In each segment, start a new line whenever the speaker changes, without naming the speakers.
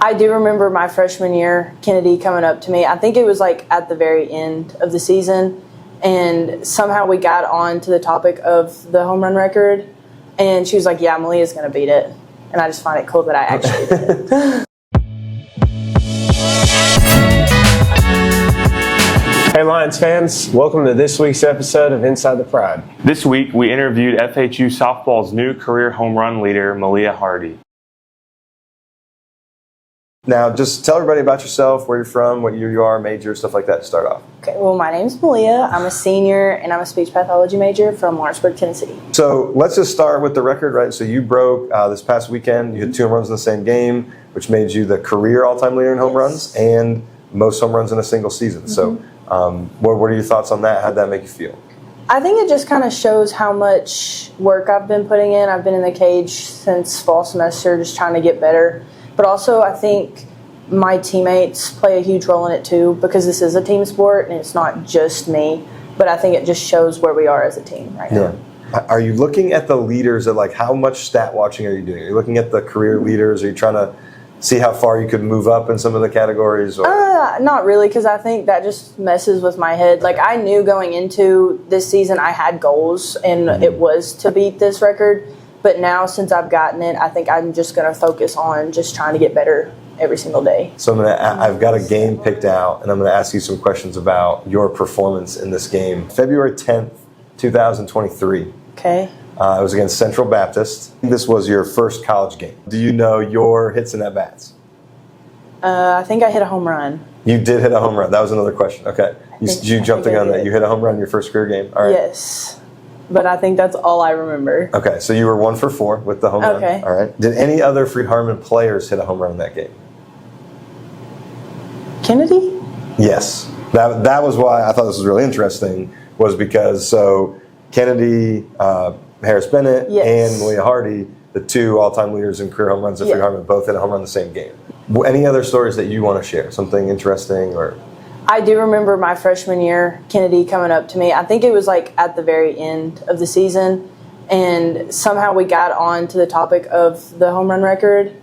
I do remember my freshman year, Kennedy coming up to me. I think it was like at the very end of the season, and somehow we got on to the topic of the home run record, and she was like, yeah, Myleah's going to beat it. And I just find it cool that I actually did it.
Hey Lions fans, welcome to this week's episode of Inside the Pride.
This week we interviewed FHU softball's new career home run leader, Myleah Hardy.
Now, just tell everybody about yourself, where you're from, what year you are, major, stuff like that to start off.
Okay, well, my name's Myleah. I'm a senior, and I'm a speech pathology major from Lawrenceburg, Tennessee.
So let's just start with the record, right? So you broke this past weekend. You hit 2 home runs in the same game, which made you the career all-time leader in home runs and most home runs in a single season. So what are your thoughts on that? How'd that make you feel?
I think it just kind of shows how much work I've been putting in. I've been in the cage since fall semester, just trying to get better. But also, I think my teammates play a huge role in it too, because this is a team sport and it's not just me. But I think it just shows where we are as a team right now.
Are you looking at the leaders at like how much stat watching are you doing? Are you looking at the career leaders? Are you trying to see how far you could move up in some of the categories? Or?
Not really, because I think that just messes with my head. Like, I knew going into this season I had goals, and it was to beat this record. But now, since I've gotten it, I think I'm just going to focus on just trying to get better every single day.
So I've got a game picked out, and I'm going to ask you some questions about your performance in this game. February 10th, 2023.
Okay.
It was against Central Baptist. This was your first college game. Do you know your hits and at-bats?
I think I hit a home run.
You did hit a home run. That was another question. Okay. You jumped the gun that. You hit a home run in your first career game. All right.
Yes. But I think that's all I remember.
Okay, so you were 1 for 4 with the home run.
Okay.
All right. Did any other Freed-Hardeman players hit a home run in that game?
Kennedy?
Yes. That was why I thought this was really interesting, was because so Kennedy, Harris Bennett, and Myleah Hardy, the 2 all-time leaders in career home runs at Freed-Hardeman, both hit a home run in the same game. Any other stories that you want to share? Something interesting or?
I do remember my freshman year, Kennedy coming up to me. I think it was like at the very end of the season, and somehow we got on to the topic of the home run record,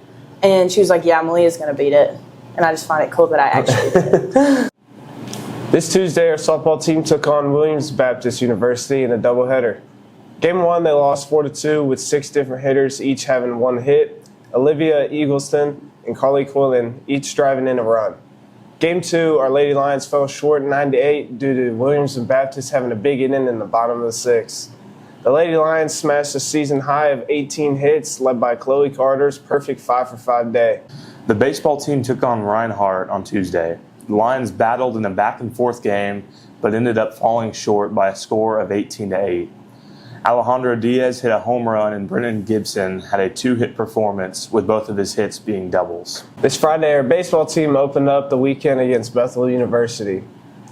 and she was like, yeah, Myleah's going to beat it. And I just find it cool that I actually did it.
This Tuesday, our softball team took on Williams Baptist University in a doubleheader. Game 1, they lost 4-2 with 6 different hitters, each having 1 hit. Olivia Eagleston and Carly Quillen each driving in a run. Game 2, our Lady Lions fell short 9-8 due to Williams and Baptist having a big inning in the bottom of the 6th. The Lady Lions smashed a season high of 18 hits, led by Chloe Carter's perfect 5-for-5 day.
The baseball team took on Reinhardt on Tuesday. The Lions battled in a back-and-forth game, but ended up falling short by a score of 18-8. Alejandro Diaz hit a home run, and Brennan Gibson had a 2-hit performance, with both of his hits being doubles.
This Friday, our baseball team opened up the weekend against Bethel University.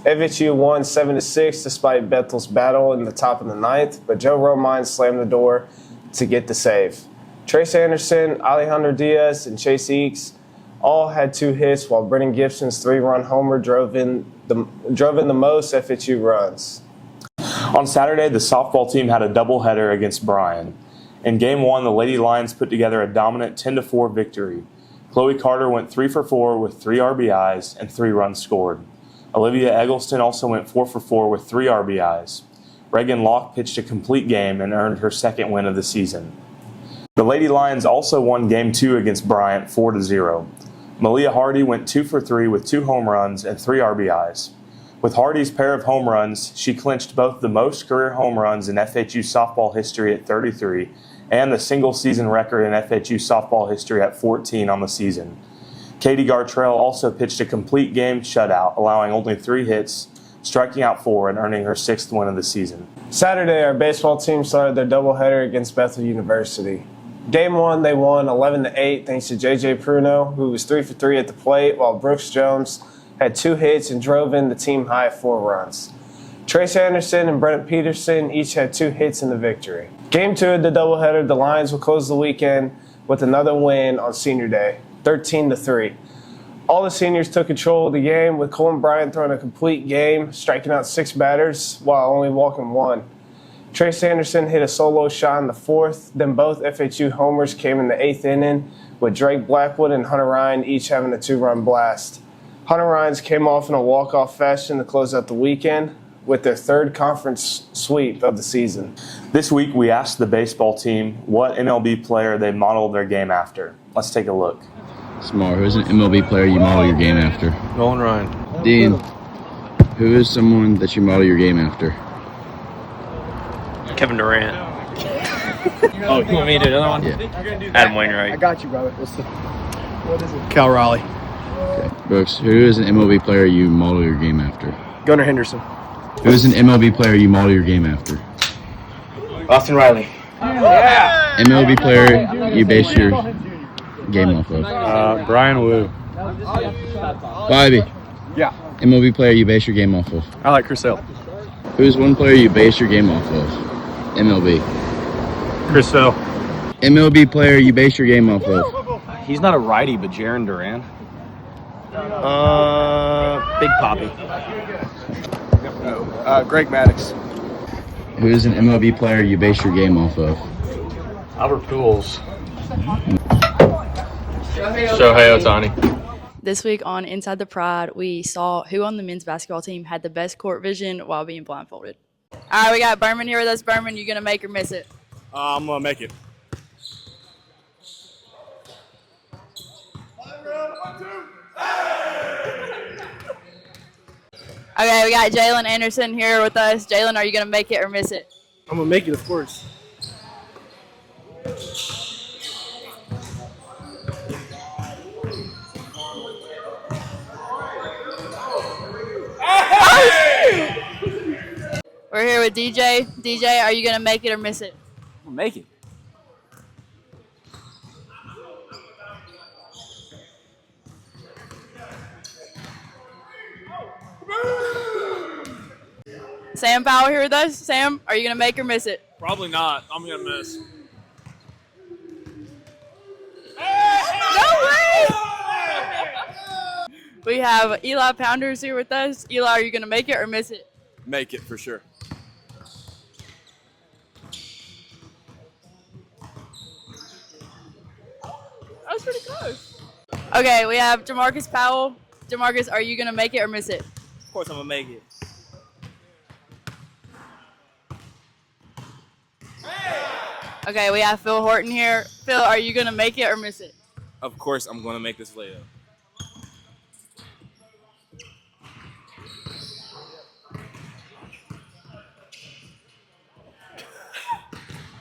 FHU won 7-6 despite Bethel's battle in the top of the 9th, but Joe Romine slammed the door to get the save. Trace Anderson, Alejandro Diaz, and Chase Eakes all had 2 hits, while Brennan Gibson's 3-run homer drove in the most FHU runs.
On Saturday, the softball team had a doubleheader against Bryan. In Game 1, the Lady Lions put together a dominant 10-4 victory. Chloe Carter went 3 for 4 with 3 RBIs and 3 runs scored. Olivia Eggleston also went 4 for 4 with 3 RBIs. Reagan Locke pitched a complete game and earned her 2nd win of the season. The Lady Lions also won Game 2 against Bryant 4-0. Myleah Hardy went 2 for 3 with 2 home runs and 3 RBIs. With Hardy's pair of home runs, she clinched both the most career home runs in FHU softball history at 33 and the single-season record in FHU softball history at 14 on the season. Katie Gartrell also pitched a complete game shutout, allowing only 3 hits, striking out 4, and earning her 6th win of the season.
Saturday, our baseball team started their doubleheader against Bethel University. Game 1, they won 11-8 thanks to J.J. Pruno, who was 3 for 3 at the plate, while Brooks Jones had 2 hits and drove in the team high 4 runs. Trace Anderson and Brent Peterson each had 2 hits in the victory. Game 2 of the doubleheader, the Lions will close the weekend with another win on Senior Day, 13-3. All the seniors took control of the game, with Colin Bryant throwing a complete game, striking out 6 batters while only walking 1. Trace Anderson hit a solo shot in the 4th, then both FHU homers came in the 8th inning, with Drake Blackwood and Hunter Ryan each having a 2-run blast. Hunter Ryan's came off in a walk-off fashion to close out the weekend with their 3rd conference sweep of the season.
This week, we asked the baseball team what MLB player they modeled their game after. Let's take a look.
Smart. Who's an MLB player you model your game after?
Nolan Ryan.
Dean, who is someone that you model your game after?
Kevin Durant. Oh, you want me to do another one?
Yeah.
Adam Wainwright.
I got you, brother. What is it? Cal Raleigh.
Okay. Brooks, who is an MLB player you model your game after?
Gunnar Henderson.
Who is an MLB player you model your game after?
Austin Riley.
Yeah.
MLB player you base your game off of?
Brian Wu.
Bobby,
Yeah.
MLB player you base your game off of?
I like Chris Hill.
Who's one player you base your game off of? MLB.
Chris Hill.
MLB player you base your game off of?
He's not a righty, but Jaron Duran.
Big Poppy.
Greg Maddox.
Who is an MLB player you base your game off of?
Albert Pujols. Shohei Ohtani.
This week on Inside the Pride, we saw who on the men's basketball team had the best court vision while being blindfolded. All right, we got Berman here with us. Berman, you going to make or miss it?
I'm going to make it.
Okay, we got Jalen Anderson here with us. Jalen, are you going to make it or miss it?
I'm going to make it, of course.
We're here with DJ. DJ, are you going to make it or miss it?
I'm gonna make it.
Sam Powell here with us. Sam, are you going to make or miss it?
Probably not. I'm going to miss.
No way! We have Eli Pounders here with us. Eli, are you going to make it or miss it?
Make it for sure.
That was pretty close. Okay, we have Jamarcus Powell. Jamarcus, are you going to make it or miss it?
Of course I'm going to make it.
Okay, we have Phil Horton here. Phil, are you going to make it or miss it?
Of course I'm going to make this layup.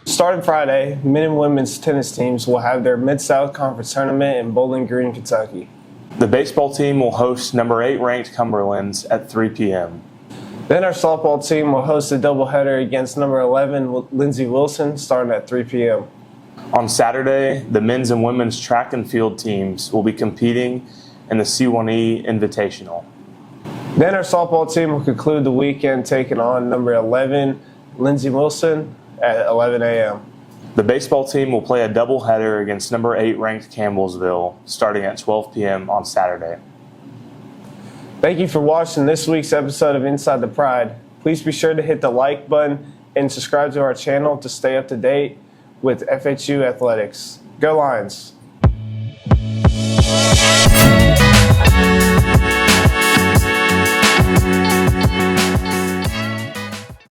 Starting Friday, men and women's tennis teams will have their Mid-South Conference tournament in Bowling Green, Kentucky.
The baseball team will host number 8 ranked Cumberlands at 3 p.m.
Then our softball team will host a doubleheader against number 11 Lindsey Wilson starting at 3 p.m.
On Saturday, the men's and women's track and field teams will be competing in the C1E Invitational.
Then our softball team will conclude the weekend taking on number 11 Lindsey Wilson at 11 a.m.
The baseball team will play a doubleheader against number 8 ranked Campbellsville starting at 12 p.m. on Saturday.
Thank you for watching this week's episode of Inside the Pride. Please be sure to hit the like button and subscribe to our channel to stay up to date with FHU Athletics. Go Lions!